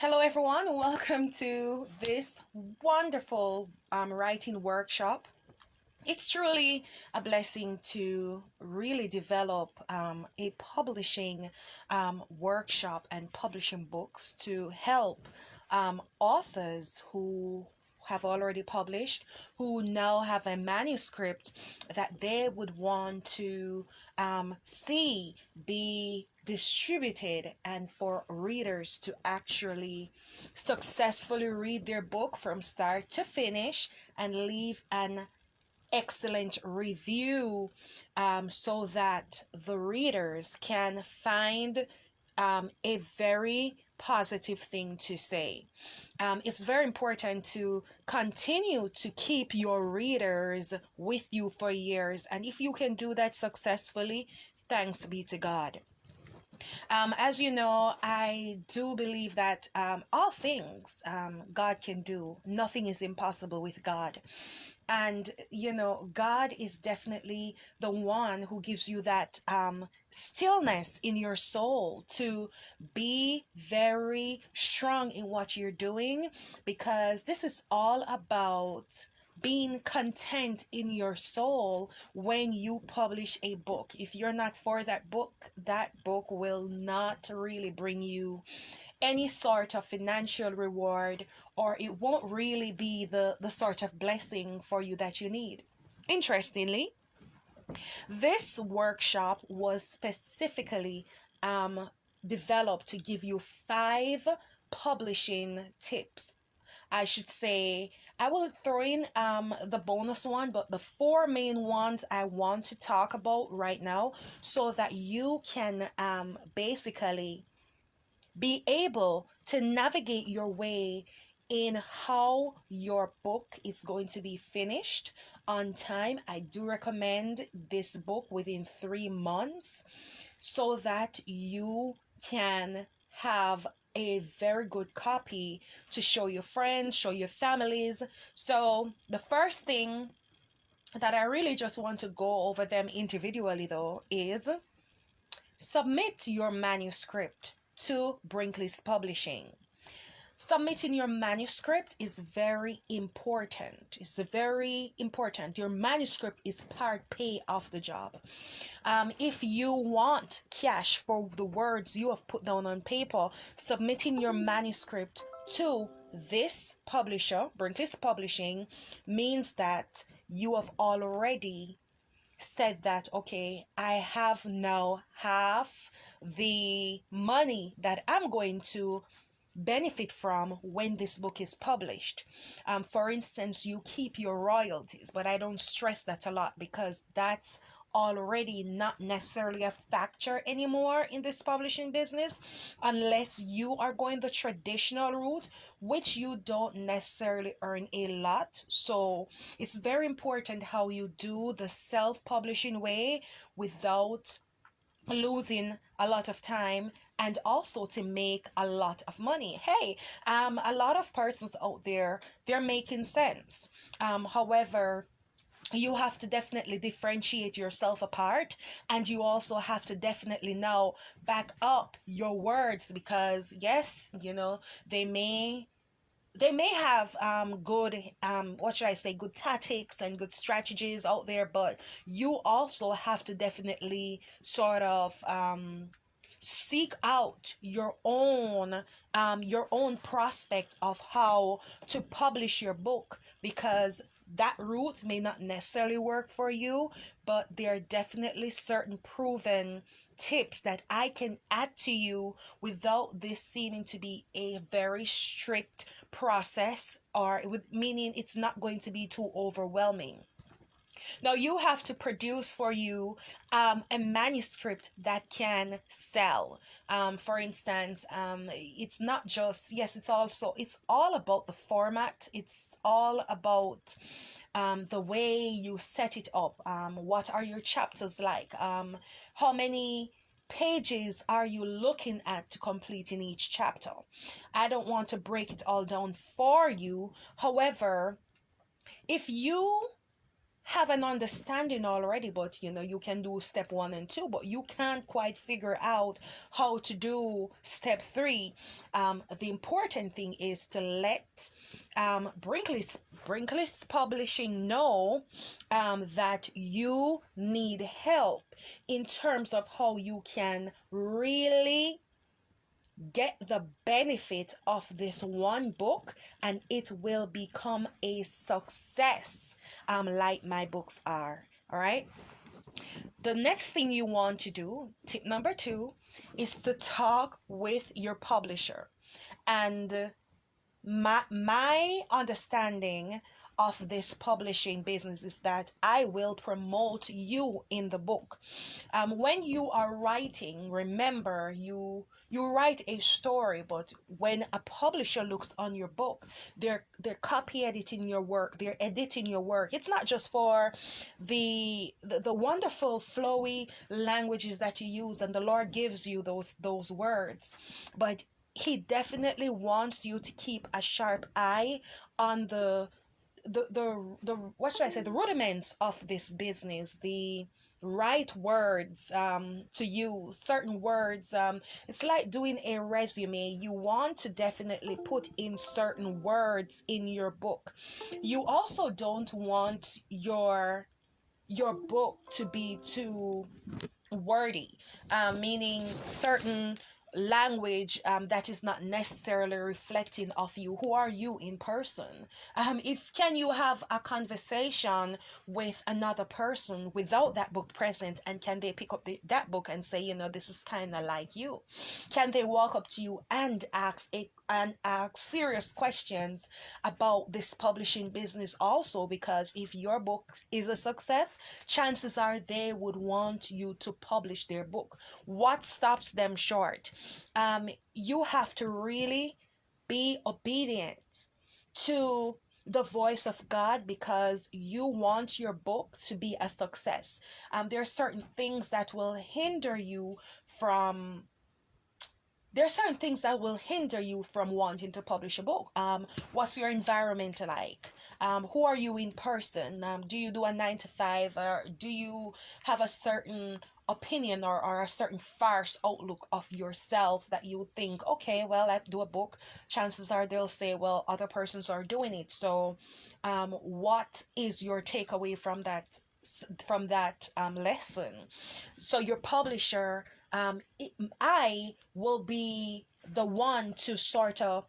Hello, everyone. Welcome to this wonderful writing workshop. It's truly a blessing to really develop a publishing workshop and publishing books to help authors who have already published, who now have a manuscript that they would want to see be distributed and for readers to actually successfully read their book from start to finish and leave an excellent review, so that the readers can find a very positive thing to say. It's very important to continue to keep your readers with you for years, and if you can do that successfully, thanks be to God. As you know, I do believe that all things God can do. Nothing is impossible with God. And, God is definitely the one who gives you that stillness in your soul to be very strong in what you're doing, because this is all about being content in your soul when you publish a book. If you're not for that book will not really bring you any sort of financial reward, or it won't really be the sort of blessing for you that you need. Interestingly, this workshop was specifically developed to give you 5 publishing tips. I should say, I will throw in the bonus one, but the 4 main ones I want to talk about right now, so that you can basically be able to navigate your way in how your book is going to be finished on time. I do recommend this book within 3 months, so that you can have a very good copy to show your friends, show your families. So the first thing that I really just want to go over them individually though is submit your manuscript to Brinkleys Publishing. Submitting your manuscript is very important. It's very important. Your manuscript is part pay of the job. If you want cash for the words you have put down on paper, submitting your manuscript to this publisher, Brinkleys Publishing, means that you have already said that, okay, I have now half the money that I'm going to benefit from when this book is published. For instance, you keep your royalties, but I don't stress that a lot, because that's already not necessarily a factor anymore in this publishing business, unless you are going the traditional route, which you don't necessarily earn a lot. So it's very important how you do the self-publishing way without losing a lot of time, and also to make a lot of money. Hey, a lot of persons out there, they're making sense. However, you have to definitely differentiate yourself apart, and you also have to definitely now back up your words, because yes, they may have good what should I say, good tactics and good strategies out there, but you also have to definitely sort of seek out your own prospect of how to publish your book, because that route may not necessarily work for you, but there are definitely certain proven tips that I can add to you without this seeming to be a very strict process, or meaning it's not going to be too overwhelming. Now you have to produce for you a manuscript that can sell. For instance, it's not just, yes, it's all about the format. It's all about the way you set it up. What are your chapters like? How many pages are you looking at to complete in each chapter? I don't want to break it all down for you. However, if you have an understanding already, but you can do step 1 and 2, but you can't quite figure out how to do step 3. The important thing is to let Brinkleys Publishing know that you need help in terms of how you can really get the benefit of this one book, and it will become a success, like my books are. All right. The next thing you want to do, tip number 2, is to talk with your publisher. And my understanding of this publishing business is that I will promote you in the book. When you are writing, remember, you write a story, but when a publisher looks on your book, they're copy editing your work, they're editing your work. It's not just for the wonderful flowy languages that you use, and the Lord gives you those words, but He definitely wants you to keep a sharp eye on the what should I say, the rudiments of this business, the right words to use, certain words. It's like doing a resume. You want to definitely put in certain words in your book. You also don't want your book to be too wordy, meaning certain language that is not necessarily reflecting of you. Who are you in person? If can you have a conversation with another person without that book present, and can they pick up that book and say, this is kind of like you? Can they walk up to you and ask serious questions about this publishing business also? Because if your book is a success, chances are they would want you to publish their book. What stops them short? You have to really be obedient to the voice of God, because you want your book to be a success. There are certain things that will hinder you from wanting to publish a book. What's your environment like? Who are you in person? Do you do a 9 to 5, or do you have a certain opinion or a certain farce outlook of yourself that you think, okay, well, I do a book, chances are they'll say, well, other persons are doing it. So what is your takeaway from that lesson? So your publisher, I will be the one to sort of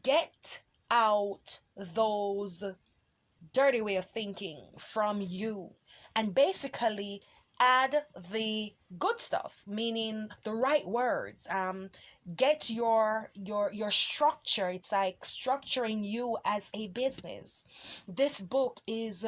get out those dirty way of thinking from you, and basically add the good stuff, meaning the right words. Get your structure. It's like structuring you as a business. This book is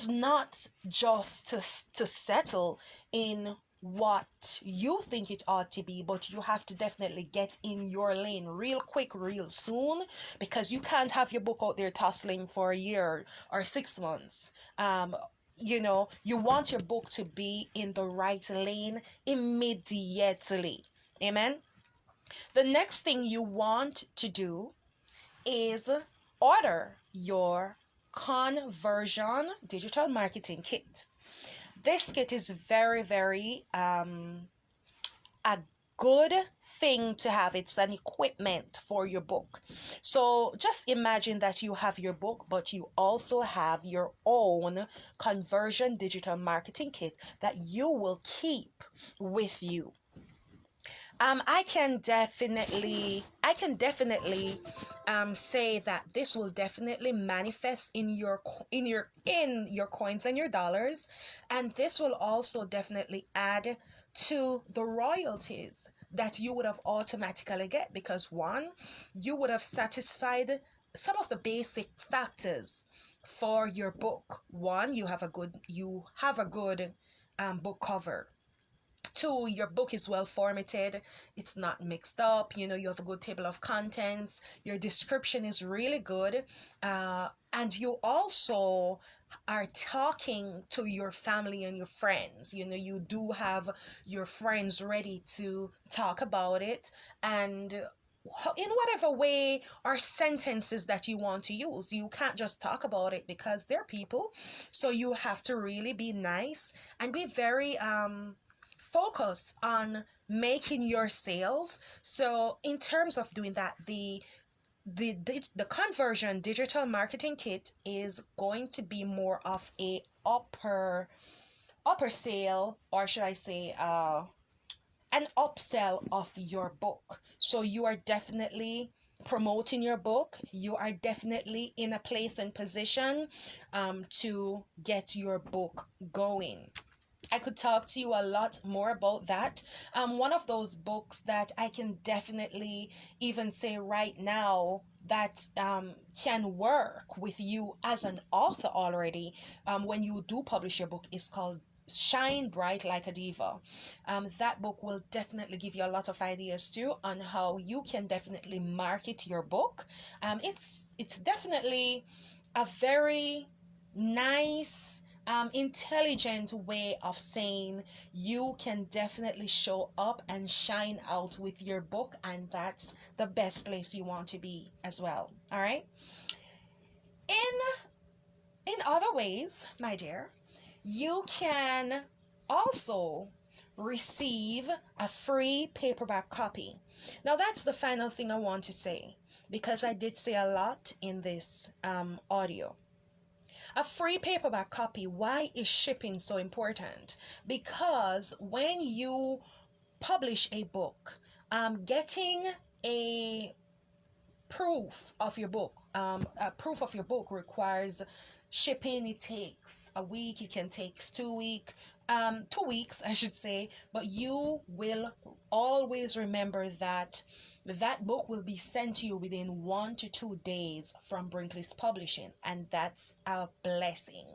not just to settle in what you think it ought to be, but you have to definitely get in your lane real quick, real soon, because you can't have your book out there tussling for a year or 6 months. You want your book to be in the right lane immediately. Amen. The next thing you want to do is order your conversion digital marketing kit. This kit is very, very a good thing to have. It's an equipment for your book. So just imagine that you have your book, but you also have your own conversion digital marketing kit that you will keep with you. I can definitely say that this will definitely manifest in your coins and your dollars, and this will also definitely add to the royalties that you would have automatically get, because one, you would have satisfied some of the basic factors for your book. One, you have a good book cover. 2, your book is well formatted, it's not mixed up, you have a good table of contents, your description is really good, and you also are talking to your family and your friends. You do have your friends ready to talk about it, and in whatever way or sentences that you want to use. You can't just talk about it because they're people. So you have to really be nice and be very focused on making your sales. So in terms of doing that, the conversion digital marketing kit is going to be more of a upper sale, or should I say an upsell of your book. So you are definitely promoting your book. You are definitely in a place and position to get your book going. I could talk to you a lot more about that. One of those books that I can definitely even say right now that can work with you as an author already when you do publish your book is called Shine Bright Like a Diva. That book will definitely give you a lot of ideas too on how you can definitely market your book. It's definitely a very nice intelligent way of saying you can definitely show up and shine out with your book, and that's the best place you want to be as well. All right. In other ways, my dear, you can also receive a free paperback copy. Now that's the final thing I want to say, because I did say a lot in this audio. A free paperback copy. Why is shipping so important? Because when you publish a book, getting a proof of your book requires shipping. It takes a week. It can take 2 weeks, 2 weeks, I should say. But you will always remember that that book will be sent to you within 1 to 2 days from Brinkleys Publishing, and that's a blessing.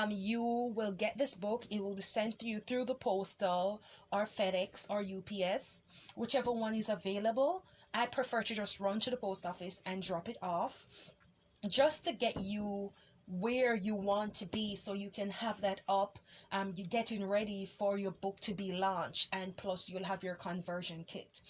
You will get this book. It will be sent to you through the postal or FedEx or UPS, whichever one is available. I prefer to just run to the post office and drop it off just to get you where you want to be, so you can have that up. You're getting ready for your book to be launched, and plus you'll have your conversion kit.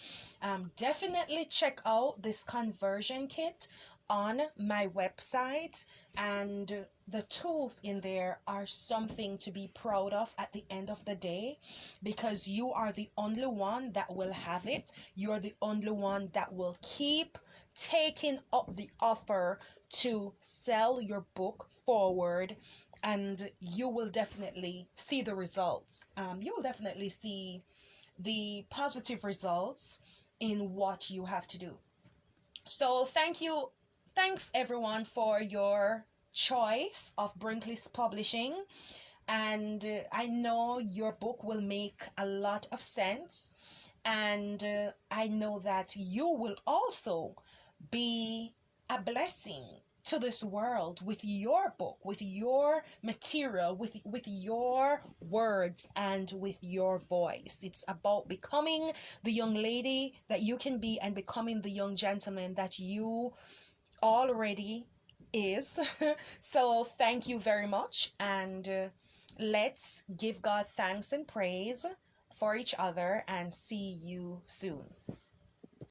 Definitely check out this conversion kit on my website, and the tools in there are something to be proud of at the end of the day, because you are the only one that will have it. You're the only one that will keep taking up the offer to sell your book forward, and you will definitely see the results. You will definitely see the positive results in what you have to do. So thanks everyone for your choice of Brinkleys Publishing, and I know your book will make a lot of sense, and I know that you will also be a blessing to this world with your book, with your material, with your words, and with your voice. It's about becoming the young lady that you can be and becoming the young gentleman that you already is. So thank you very much, and let's give God thanks and praise for each other, and see you soon.